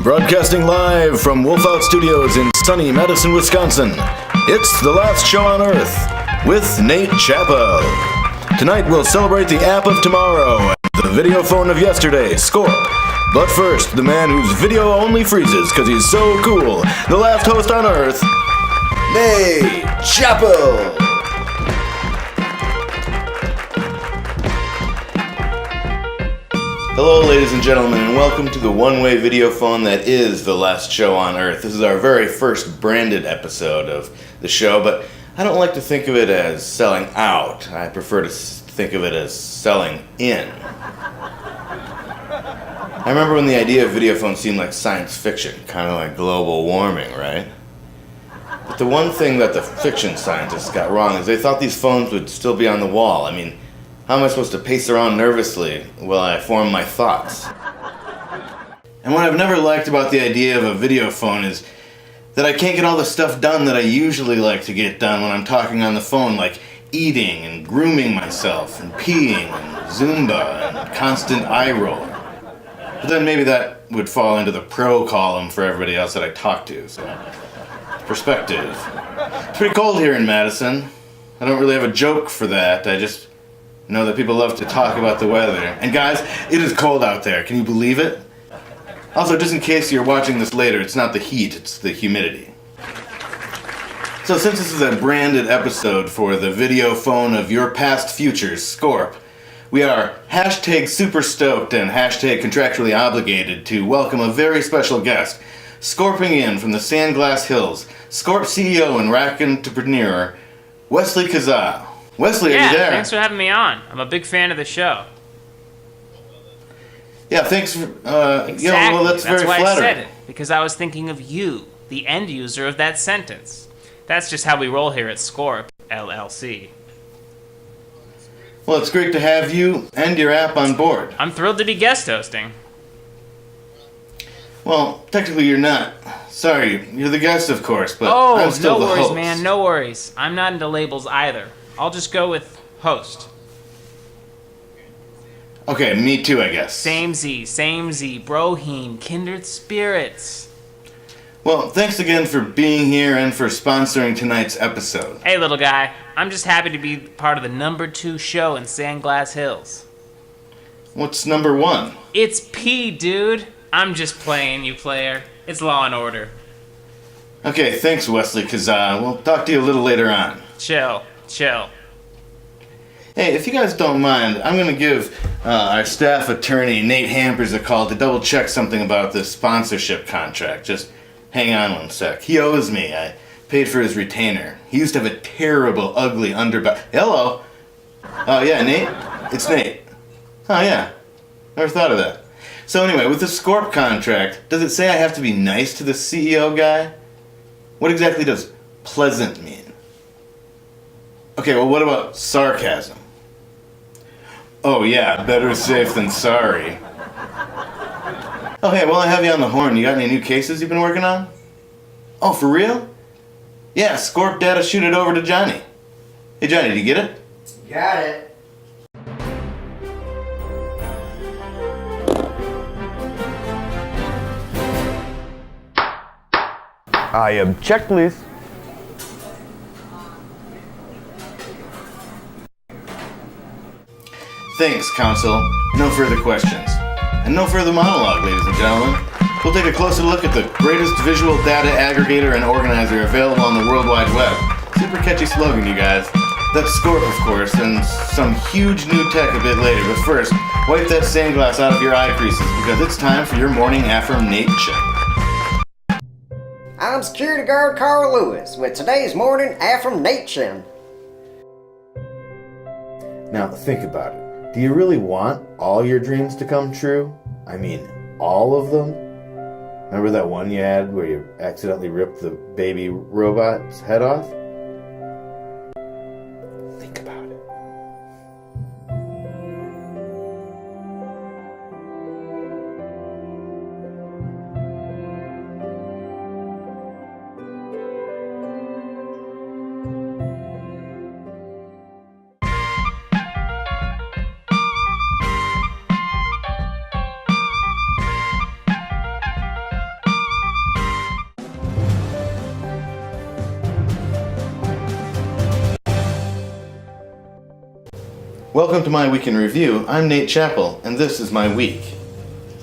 Broadcasting live from Wolf Out Studios in sunny Madison, Wisconsin, it's The Last Show on Earth with Nate Chappell. Tonight we'll celebrate the app of tomorrow and the video phone of yesterday, Skorp. But first, the man whose video only freezes because he's so cool, the last host on Earth, Nate Chappell. Hello, ladies and gentlemen, and welcome to the one-way video phone that is The Last Show on Earth. This is our very first branded episode of the show, but I don't like to think of it as selling out. I prefer to think of it as selling in. I remember when the idea of video phones seemed like science fiction, kind of like global warming, right? But the one thing that the fiction scientists got wrong is they thought these phones would still be on the wall. I mean, how am I supposed to pace around nervously while I form my thoughts? And what I've never liked about the idea of a video phone is that I can't get all the stuff done that I usually like to get done when I'm talking on the phone, like eating and grooming myself and peeing and Zumba and constant eye rolling. But then maybe that would fall into the pro column for everybody else that I talk to, so perspective. It's pretty cold here in Madison. I don't really have a joke for that. I just know that people love to talk about the weather. And guys, it is cold out there. Can you believe it? Also, just in case you're watching this later, it's not the heat, it's the humidity. So since this is a branded episode for the video phone of your past futures, Skorp, we are hashtag super stoked and hashtag contractually obligated to welcome a very special guest, scorping in from the Sandglass Hills, Skorp CEO and rack-entrepreneur, Wesley Kazaa. Wesley, are you there? Thanks for having me on. I'm a big fan of the show. Yeah, thanks for, Exactly. well, that's very why flattering. I said it, because I was thinking of you, the end user of that sentence. That's just how we roll here at Skorp, LLC. Well, it's great to have you and your app on board. I'm thrilled to be guest hosting. Well, technically you're not. Sorry, you're the guest, of course, but I'm Oh, still no the worries, host. man, no worries. I'm not into labels either. I'll just go with host. Okay, me too, I guess. Same Z, broheme, kindred spirits. Well, thanks again for being here and for sponsoring tonight's episode. Hey, little guy. I'm just happy to be part of the #2 show in Sandglass Hills. What's number one? It's P, dude. I'm just playing, you player. It's Law and Order. Okay, thanks, Wesley Kazaa. We'll talk to you a little later on. Chill. Hey, if you guys don't mind, I'm going to give our staff attorney, Nate Hampers, a call to double check something about this sponsorship contract. Just hang on one sec. He owes me. I paid for his retainer. He used to have a terrible, ugly underback. Hello? Oh, yeah, Nate? It's Nate. Oh, yeah. Never thought of that. So anyway, with the Skorp contract, does it say I have to be nice to the CEO guy? What exactly does pleasant mean? Okay, well, what about sarcasm? Oh, yeah, better safe than sorry. Oh, hey, while I have you on the horn, you got any new cases you've been working on? Oh, for real? Yeah, Skorp data shoot it over to Johnny. Hey, Johnny, did you get it? Got it. I object, please. Thanks, counsel. No further questions. And no further monologue, ladies and gentlemen. We'll take a closer look at the greatest visual data aggregator and organizer available on the World Wide Web. Super catchy slogan, you guys. That's Skorp, of course, and some huge new tech a bit later. But first, wipe that sandglass out of your eye creases because it's time for your morning affirmation. I'm security guard Carl Lewis with today's morning affirmation. Now, think about it. Do you really want all your dreams to come true? I mean, all of them? Remember that one you had where you accidentally ripped the baby robot's head off? Think about it. Welcome to my week in review. I'm Nate Chappell, and this is my week.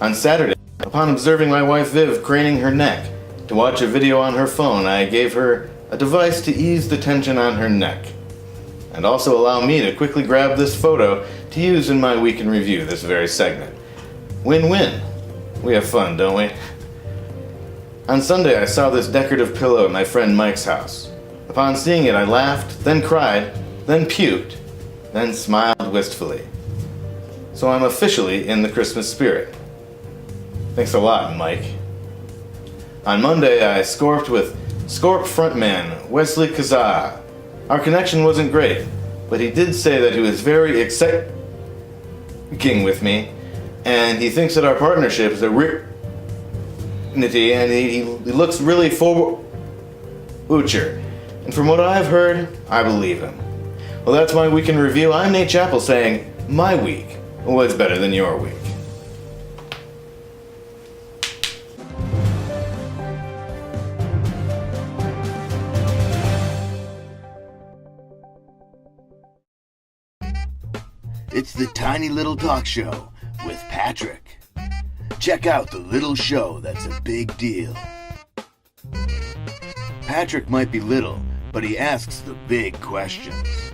On Saturday, upon observing my wife Viv craning her neck to watch a video on her phone, I gave her a device to ease the tension on her neck, and also allow me to quickly grab this photo to use in my week in review, this very segment. Win-win. We have fun, don't we? On Sunday, I saw this decorative pillow at my friend Mike's house. Upon seeing it, I laughed, then cried, then puked, then smiled wistfully. So I'm officially in the Christmas spirit. Thanks a lot, Mike. On Monday, I scorped with Skorp frontman Wesley Kazaa. Our connection wasn't great, but he did say that he was very excited with me, and he thinks that our partnership is a and he looks really forward. And from what I've heard, I believe him. Well, that's my week in review. I'm Nate Chappell saying, my week was better than your week. It's the Tiny Little Talk Show with Patrick. Check out the little show that's a big deal. Patrick might be little, but he asks the big questions.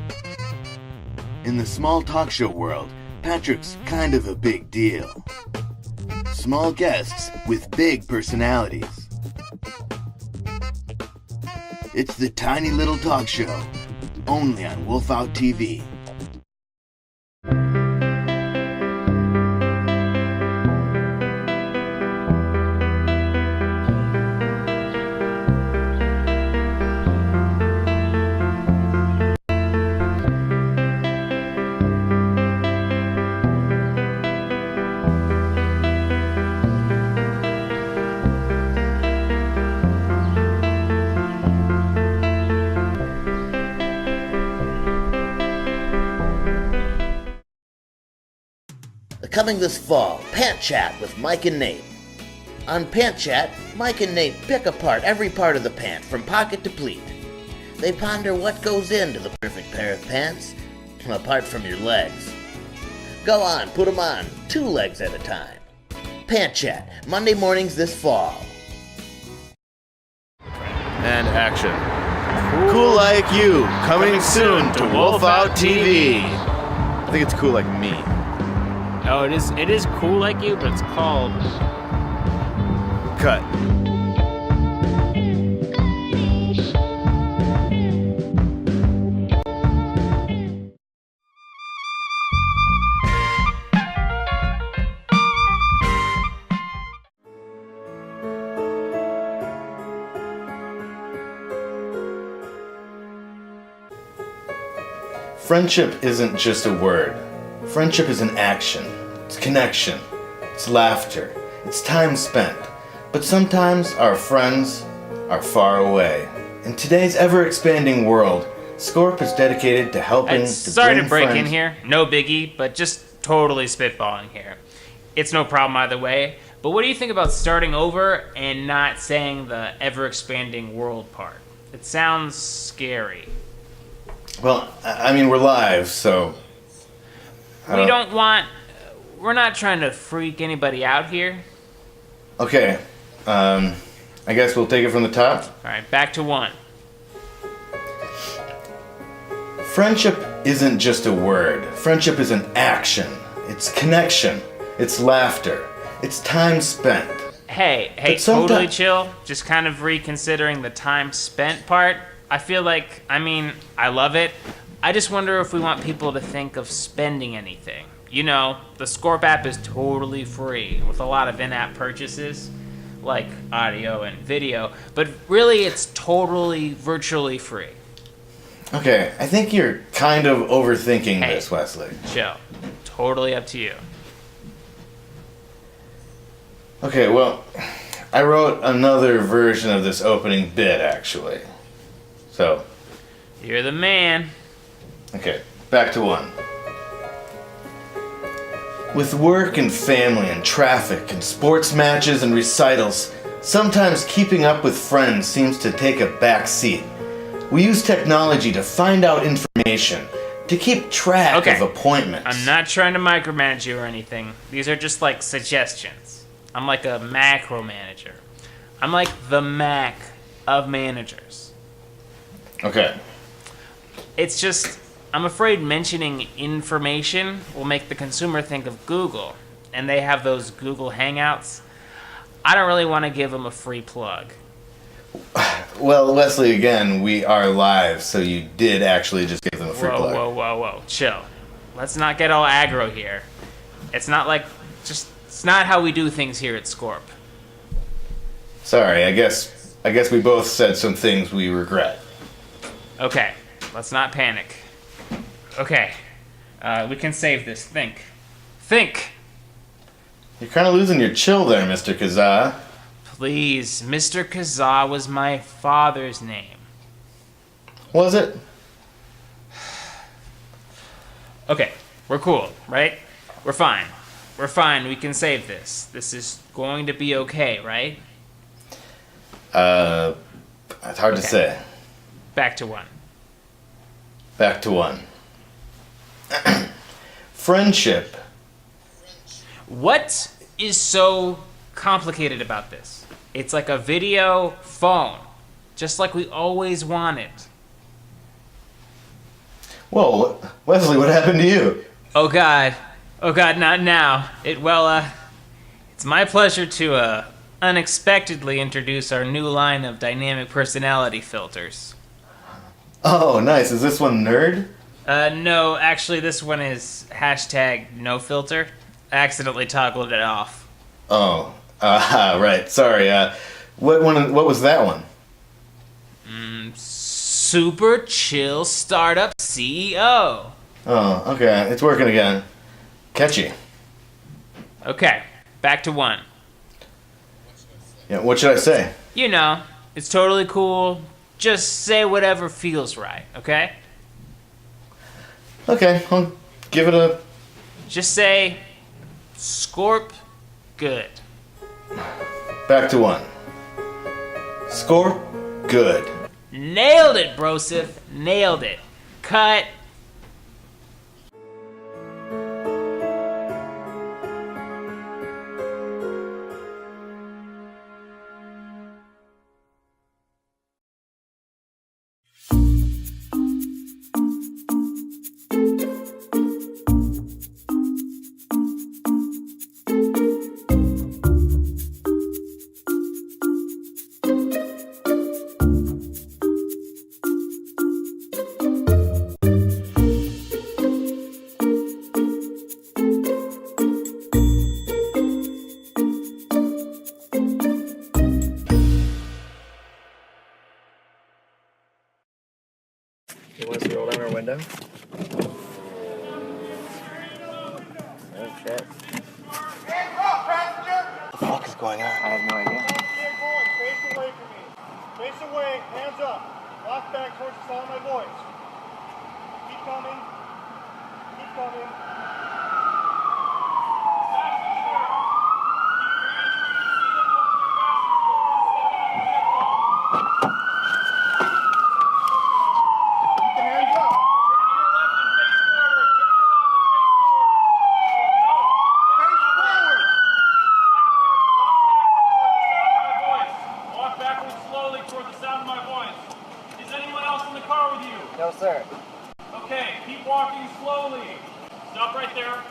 In the small talk show world, Patrick's kind of a big deal. Small guests with big personalities. It's the Tiny Little Talk Show, only on Wolf Out TV. Coming this fall, Pant Chat with Mike and Nate. On Pant Chat, Mike and Nate pick apart every part of the pant from pocket to pleat. They ponder what goes into the perfect pair of pants, apart from your legs. Go on, put them on, 2 legs at a time. Pant Chat, Monday mornings this fall. And action. Cool Like You, coming soon to Wolf Out TV. I think it's cool like me. Oh, it is cool like you, but it's called... Cut. Friendship isn't just a word. Friendship is an action. It's connection. It's laughter. It's time spent. But sometimes our friends are far away. In today's ever-expanding world, Skorp is dedicated to helping Sorry to break friends. in here. No biggie, but just totally spitballing here. It's no problem either way. But what do you think about starting over and not saying the ever-expanding world part? It sounds scary. Well, I mean, we're live, so... We're not trying to freak anybody out here. Okay, I guess we'll take it from the top. Alright, back to 1. Friendship isn't just a word. Friendship is an action. It's connection. It's laughter. It's time spent. Hey, But someti- totally chill. Just kind of reconsidering the time spent part. I feel like, I love it. I just wonder if we want people to think of spending anything. You know, the Skorp app is totally free with a lot of in-app purchases, like audio and video, but really it's totally virtually free. Okay, I think you're kind of overthinking Hey. this, Wesley. Chill. Totally up to you. Okay, well, I wrote another version of this opening bit, actually. So, You're the man. okay, back to 1. With work and family and traffic and sports matches and recitals, sometimes keeping up with friends seems to take a back seat. We use technology to find out information, to keep track Okay. of appointments. I'm not trying to micromanage you or anything. These are just like suggestions. I'm like a macro manager. I'm like the Mac of managers. Okay. It's just, I'm afraid mentioning information will make the consumer think of Google, and they have those Google Hangouts. I don't really want to give them a free plug. Well, Wesley, again, we are live, so you did actually just give them a free Whoa, plug. whoa. Chill. Let's not get all aggro here. It's not like, it's not how we do things here at Skorp. Sorry, I guess we both said some things we regret. Okay, let's not panic. Okay, we can save this. Think. You're kind of losing your chill there, Mr. Kazaa. Please, Mr. Kazaa was my father's name. Was it? Okay, we're cool, right? We're fine. We can save this. This is going to be okay, right? It's hard to say. Back to one. Back to one. Friendship. What is so complicated about this? It's like a video phone, just like we always wanted. Whoa, Wesley, what happened to you? Oh God, not now. It's my pleasure to unexpectedly introduce our new line of dynamic personality filters. Oh, nice. Is this one nerd? No, actually, this one is #NoFilter. I accidentally toggled it off. Oh, right. Sorry. What was that one? Super chill startup CEO. Oh, okay. It's working again. Catchy. Okay, back to one. Yeah. What should I say? You know, it's totally cool. Just say whatever feels right, okay? Okay. I'll give it a. Just say, Skorp, good. Back to one. Score. Good. Nailed it, Brosif. Nailed it. Cut. You want us to roll down our window? Oh shit. What the fuck is going on? I have no idea. Face away from me. Face away, hands up. Walk back towards the sound of my voice. Keep coming. Keep coming. Keep the hands up. Face forward. Walk backwards slowly toward the sound of my voice. Is anyone else in the car with you? No, sir. Okay, keep walking slowly. Stop right there.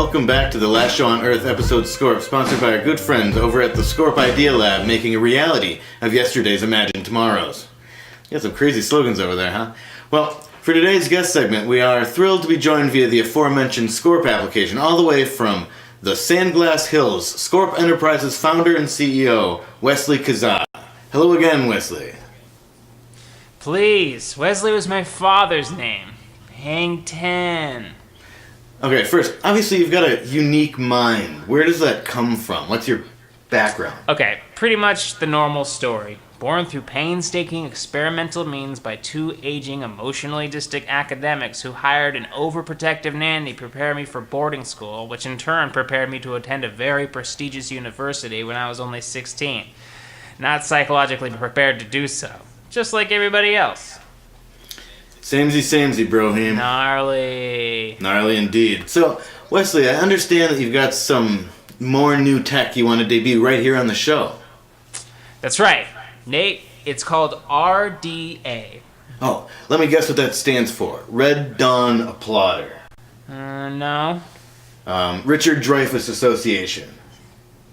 welcome back to the Last Show on Earth episode Skorp, sponsored by our good friends over at the Skorp Idea Lab, making a reality of yesterday's imagined tomorrows. You got some crazy slogans over there, huh? Well, for today's guest segment, we are thrilled to be joined via the aforementioned Skorp application, all the way from the Sandglass Hills, Skorp Enterprises founder and CEO, Wesley Kazaa. Hello again, Wesley. Please, Wesley was my father's name. Hang 10. Okay, first, obviously you've got a unique mind. Where does that come from? What's your background? Okay, pretty much the normal story. Born through painstaking experimental means by two aging, emotionally distant academics who hired an overprotective nanny to prepare me for boarding school, which in turn prepared me to attend a very prestigious university when I was only 16. Not psychologically prepared to do so, just like everybody else. Samey, brohim. Gnarly. Gnarly indeed. So, Wesley, I understand that you've got some more new tech you want to debut right here on the show. That's right. Nate, it's called RDA. Oh, let me guess what that stands for. Red Dawn Applauder. No. Richard Dreyfuss Association.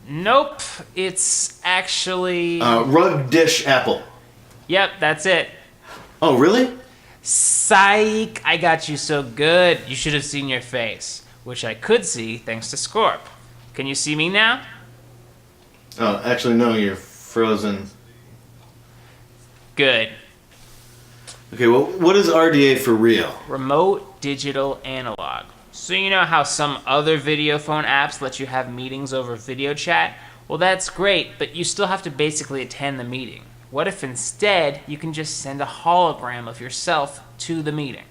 Nope, it's actually... Rug Dish Apple. Yep, that's it. Oh, really? Psych, I got you so good. You should have seen your face, which I could see thanks to Skorp. Can you see me now? Oh, actually, no, you're frozen. Good. Okay, well, what is RDA for real? Remote Digital Analog. So you know how some other video phone apps let you have meetings over video chat? Well, that's great, but you still have to basically attend the meeting. What if instead you can just send a hologram of yourself to the meeting?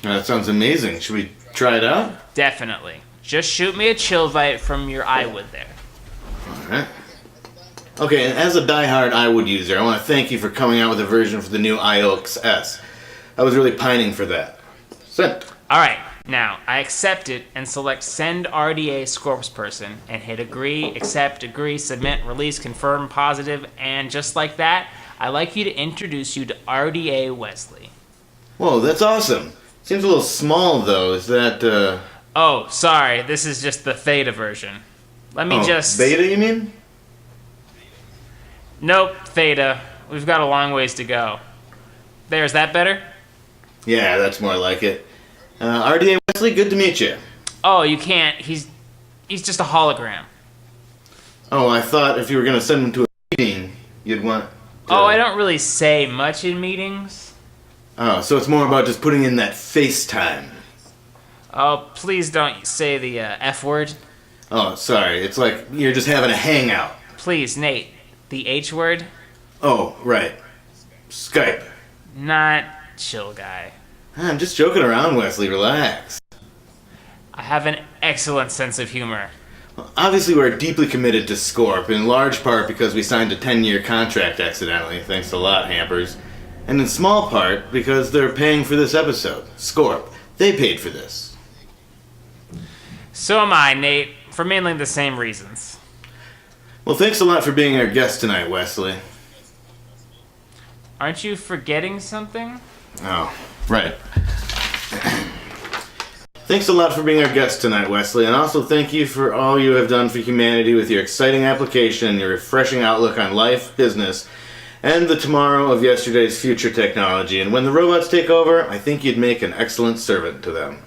That sounds amazing. Should we try it out? Definitely. Just shoot me a chillvite from your iWood there. Alright. Okay, and as a diehard iWood user, I want to thank you for coming out with a version for the new iOX S. I was really pining for that. Sent. Alright, now I accept it and select Send RDA Skorps Person and hit Agree, Accept, Agree, Submit, Release, Confirm, Positive, and just like that, I'd like you to introduce you to RDA Wesley. Whoa, that's awesome. Seems a little small, though. Is that, Oh, sorry, this is just the Theta version. Let me just... Beta, you mean? Nope, Theta. We've got a long ways to go. There, is that better? Yeah, that's more like it. RDA Wesley, good to meet you. Oh, you can't. He's just a hologram. Oh, I thought if you were going to send him to a meeting, you'd want to... Oh, I don't really say much in meetings. Oh, so it's more about just putting in that FaceTime. Oh, please don't say the F word. Oh, sorry. It's like you're just having a hangout. Please, Nate. The H word? Oh, right. Skype. Not chill guy. I'm just joking around, Wesley. Relax. I have an excellent sense of humor. Well, obviously, we're deeply committed to Skorp, in large part because we signed a 10-year contract accidentally. Thanks a lot, Hampers. And in small part because they're paying for this episode. Skorp. They paid for this. So am I, Nate, for mainly the same reasons. Well, thanks a lot for being our guest tonight, Wesley. Aren't you forgetting something? Oh, right. Thanks a lot for being our guest tonight, Wesley, and also thank you for all you have done for humanity with your exciting application, your refreshing outlook on life, business, and the tomorrow of yesterday's future technology. And when the robots take over, I think you'd make an excellent servant to them.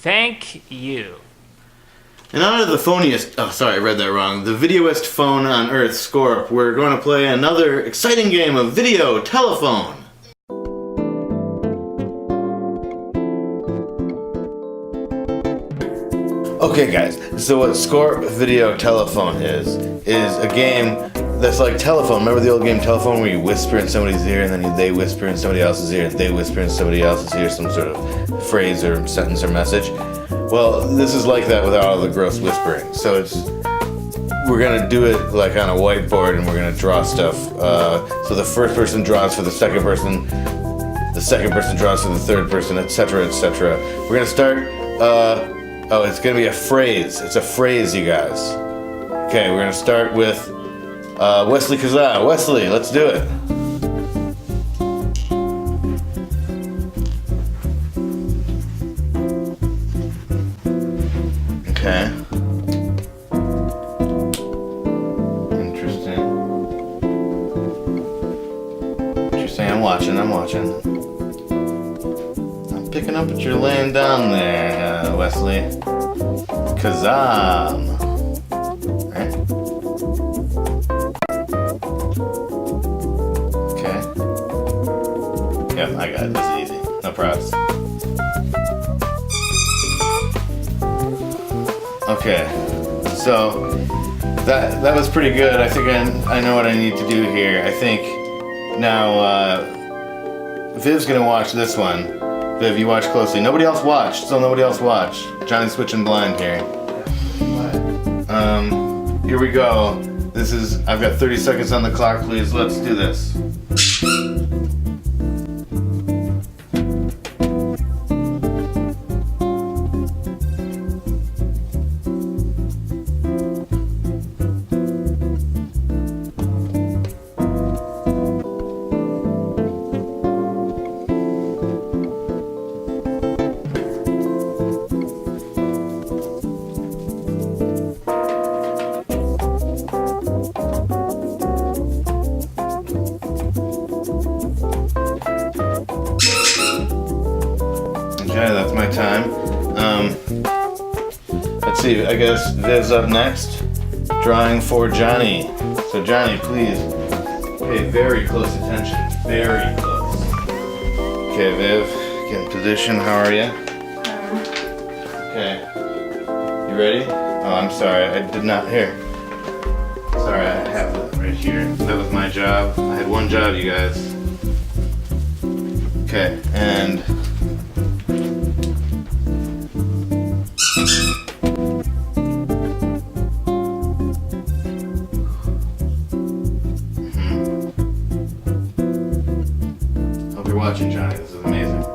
Thank you. In honor of the phoniest... Oh, sorry, I read that wrong. The videoest phone on Earth, Skorp, we're going to play another exciting game of video telephone. Okay, guys, so what Skorp Video Telephone is a game that's like telephone. Remember the old game Telephone where you whisper in somebody's ear and then they whisper in somebody else's ear and they whisper in somebody else's ear some sort of phrase or sentence or message? Well, this is like that without all the gross whispering. So we're gonna do it like on a whiteboard and we're gonna draw stuff. So the first person draws for the second person draws for the third person, etc., etc. We're gonna start, oh, it's gonna be a phrase. It's a phrase, you guys. Okay, we're gonna start with Wesley Kazaa. Wesley, let's do it. watching. I'm picking up what you're laying down there, Wesley. Kazam. Right? Okay. Yeah, I got it. This is easy. No props. Okay. So that was pretty good. I think I know what I need to do here. I think now Viv's gonna watch this one. Viv, you watch closely. Nobody else watched. Still nobody else watched. Johnny's switching blind here. Here we go. I've got 30 seconds on the clock, please. Let's do this. Okay, that's my time. Let's see, I guess Viv's up next. Drawing for Johnny. So Johnny, please pay very close attention. Very close. Okay, Viv, get in position. How are you? Okay. You ready? Oh, I'm sorry, I did not hear. Sorry, I have that right here. That was my job. I had one job, you guys. Okay, and hope you're watching, Johnny. This is amazing.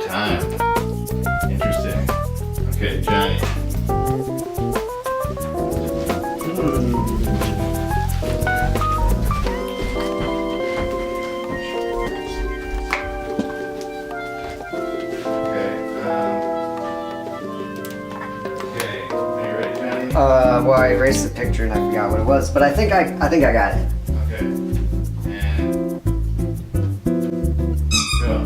Time. Interesting. Okay, Johnny. Okay, are you ready, Johnny? Well, I erased the picture and I forgot what it was, but I think I got it. Okay. And go.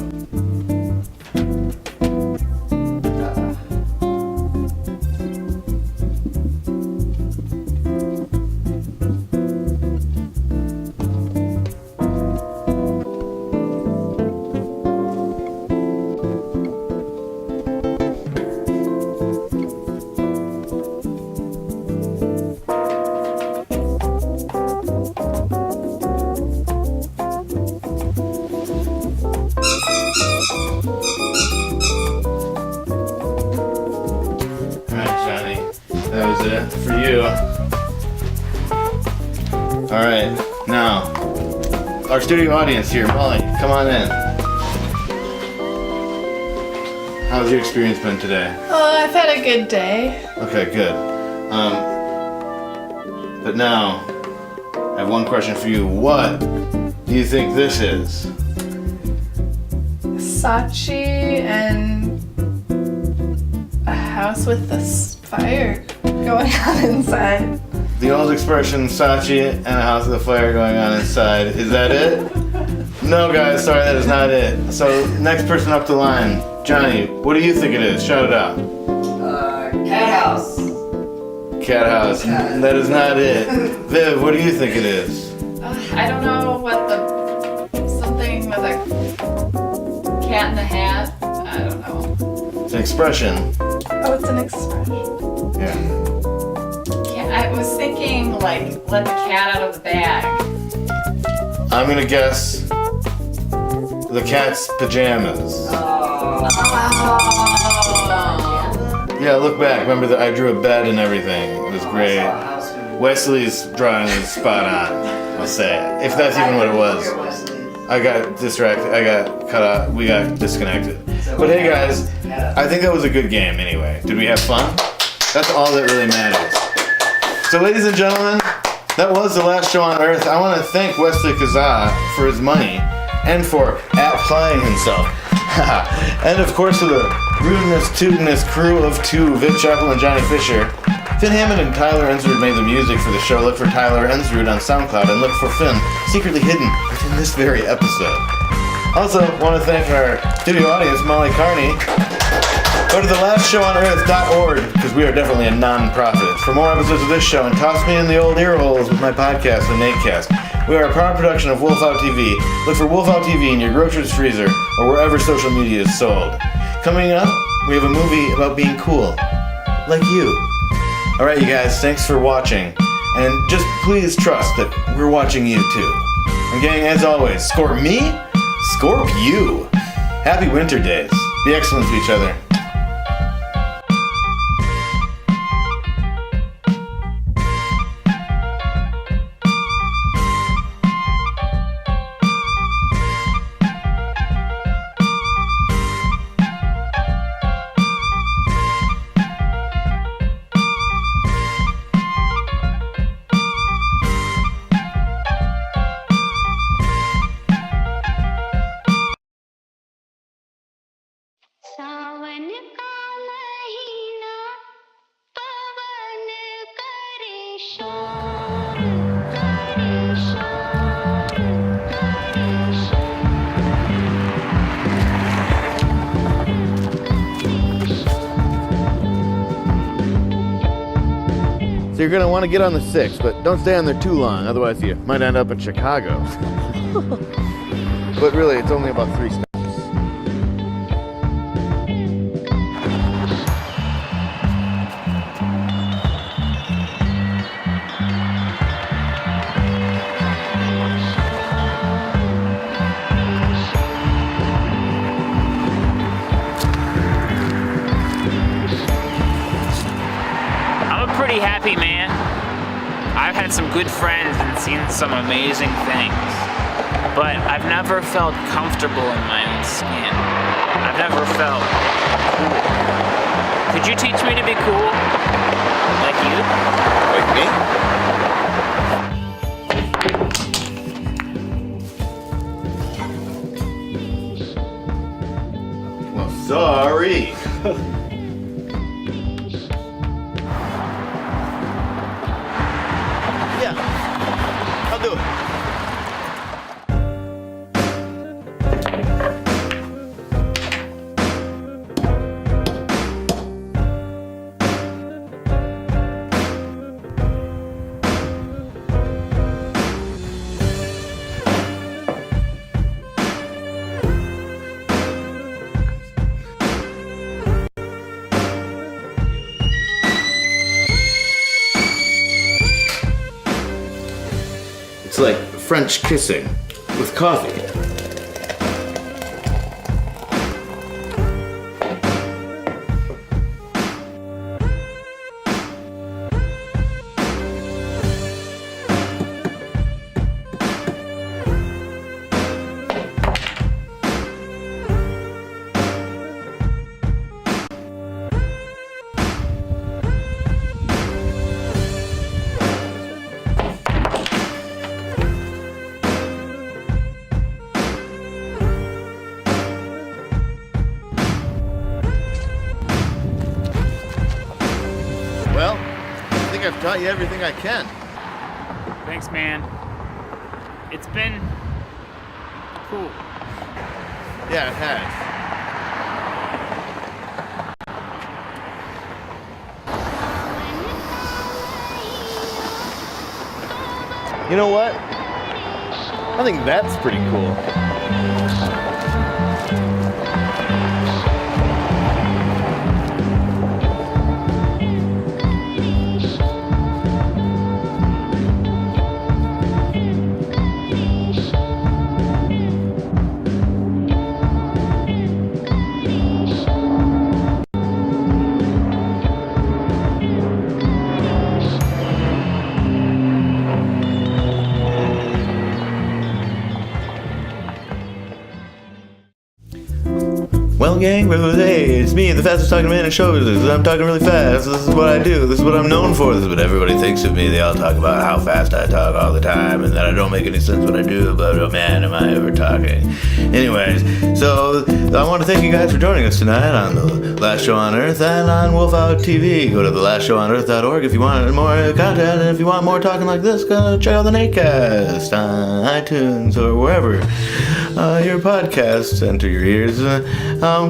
That was it for you. Alright, now, our studio audience here. Molly, come on in. How's your experience been today? Oh, I've had a good day. Okay, good. But now, I have one question for you. What do you think this is? Sachi and a house with a fire going on inside. The old expression, Sachi and a house with a fire going on inside. Is that it? No, guys, sorry, that is not it. So, next person up the line. Johnny, what do you think it is? Shout it out. Cat house. Cat house. That is not it. Viv, what do you think it is? I don't know what something with a cat in a hat. I don't know. It's an expression. Oh, it's an expression. Yeah. I was thinking, like, let the cat out of the bag. I'm gonna guess the cat's pajamas. Yeah, look back. Remember that I drew a bed and everything. It was great. Wesley's drawing was spot on, I'll say. If that's even what it was. I got distracted. I got cut off. We got disconnected. But hey, guys, I think that was a good game anyway. Did we have fun? That's all that really matters. So ladies and gentlemen, that was the last show on Earth. I want to thank Wesley Kazaa for his money and for applying himself. And of course to the rudeness, tootiness crew of two, Viv Chappell and Johnny Fisher. Finn Hammond and Tyler Ensrud made the music for the show. Look for Tyler Ensrud on SoundCloud and look for Finn, secretly hidden within this very episode. Also, want to thank our studio audience, Molly Carney. Go to thelastshowonEarth.org because we are definitely a non-profit. For more episodes of this show, and toss me in the old ear holes with my podcast, The Natecast. We are a proud production of Wolf Out TV. Look for Wolf Out TV in your grocer's freezer or wherever social media is sold. Coming up, we have a movie about being cool. Like you. Alright you guys, thanks for watching. And just please trust that we're watching you too. And gang, as always, Skorp me, Skorp you. Happy winter days. Be excellent to each other. सावन का महीना पवन करे शोर करे शोर करे So you're gonna want to get on the 6, but don't stay on there too long, otherwise you might end up in Chicago. But really, it's only about 3 stops. Pretty happy, man. I've had some good friends and seen some amazing things, but I've never felt comfortable in my own skin. I've never felt cool. Could you teach me to be cool? Like you? Like me? Well, sorry. I'll do it. It's like French kissing with coffee. Well, I think I've taught you everything I can. Thanks, man. It's been cool. Yeah, it has. You know what? I think that's pretty cool. gang? Hey, it's me, the fastest talking man in show business. I'm talking really fast. This is what I do. This is what I'm known for. This is what everybody thinks of me. They all talk about how fast I talk all the time and that I don't make any sense what I do, but oh man, am I ever talking. Anyways, so I want to thank you guys for joining us tonight on The Last Show on Earth and on Wolf Out TV. Go to thelastshowonearth.org if you want more content, and if you want more talking like this, go check out the Natecast on iTunes or wherever your podcasts enter your ears.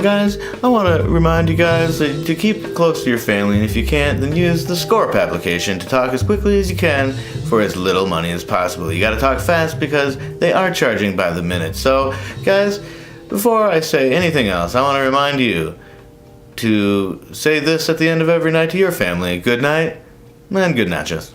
Guys, I want to remind you guys to keep close to your family, and if you can't, then use the Skorp application to talk as quickly as you can for as little money as possible. You gotta talk fast because they are charging by the minute. So, guys, before I say anything else, I want to remind you to say this at the end of every night to your family. Good night, and good nachos.